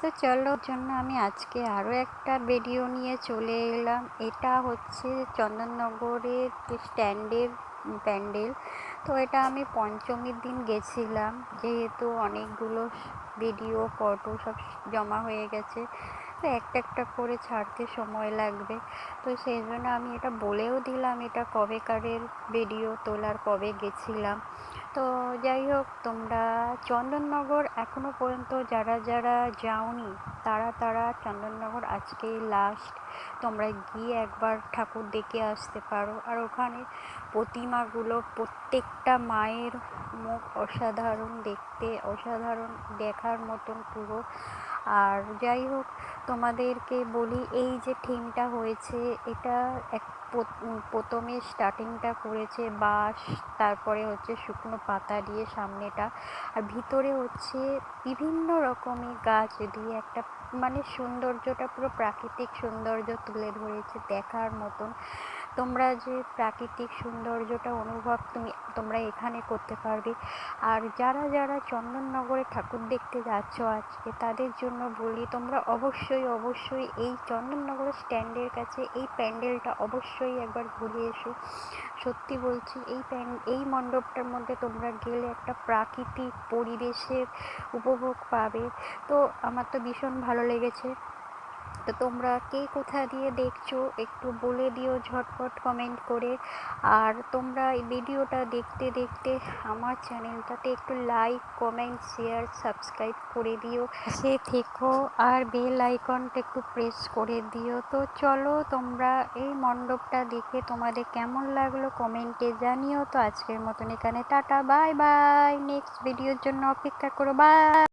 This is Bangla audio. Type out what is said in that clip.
তো চলো জন্য আমি আজকে আরও একটা ভিডিও নিয়ে চলে এলাম। এটা হচ্ছে চন্দননগরের যে স্ট্যান্ডের প্যান্ডেল। তো এটা আমি পঞ্চমীর দিন গেছিলাম, যেহেতু অনেকগুলো ভিডিও ফটো সব জমা হয়ে গেছে, তো একটা একটা করে ছাড়তে সময় লাগবে। তো সেই জন্য আমি এটা বলেও দিলাম এটা কবেকারের ভিডিও তোলার, কবে গেছিলাম। তো যাই হোক, তোমরা চন্দননগর এখনও পর্যন্ত যারা যারা যাওনি তারা চন্দননগর আজকেই লাস্ট। তোমরা গিয়ে একবার ঠাকুর দেখে আসতে পারো। আর ওখানে প্রতিমাগুলো, প্রত্যেকটা মায়ের মুখ অসাধারণ দেখতে, অসাধারণ দেখার মতন পুরো। আর যাই হোক, তোমাদেরকে বলি এই যে থিমটা হয়েছে, এটা এক প্রথমে স্টার্টিংটা করেছে বাঁশ, তারপরে হচ্ছে শুকনো পাতা দিয়ে সামনেটা, আর ভিতরে হচ্ছে বিভিন্ন রকমের গাছ দিয়ে একটা মানে সৌন্দর্যটা পুরো প্রাকৃতিক সৌন্দর্য তুলে ধরেছে দেখার মতন। তোমরা যে প্রাকৃতিক সৌন্দর্যটা অনুভব তোমরা এখানে করতে পারবে। আর যারা যারা চন্দননগরে ঠাকুর দেখতে যাচ্ছ আজকে, তাদের জন্য বলি তোমরা অবশ্যই এই চন্দননগর স্ট্যান্ডের কাছে এই প্যান্ডেলটা অবশ্যই একবার ঘুরে এসো। সত্যি বলছি, এই মণ্ডপটার মধ্যে তোমরা গেলে একটা প্রাকৃতিক পরিবেশের উপভোগ পাবে। তো আমার তো ভীষণ ভালো লেগেছে। তো তোমরা কে কোথা দিয়ে দেখছো একটু বলে দিও ঝটপট কমেন্ট করে। আর তোমরা এই ভিডিওটা দেখতে দেখতে আমার চ্যানেলটাতে একটু লাইক, কমেন্ট, শেয়ার, সাবস্ক্রাইব করে দিও, সে থেকো। আর বেল আইকনটা একটু প্রেস করে দিও। তো চলো, তোমরা এই মণ্ডপটা দেখে তোমাদের কেমন লাগলো কমেন্টে জানিও। তো আজকের মতন এখানে টাটা, বাই বাই, নেক্সট ভিডিওর জন্য অপেক্ষা করো, বাই।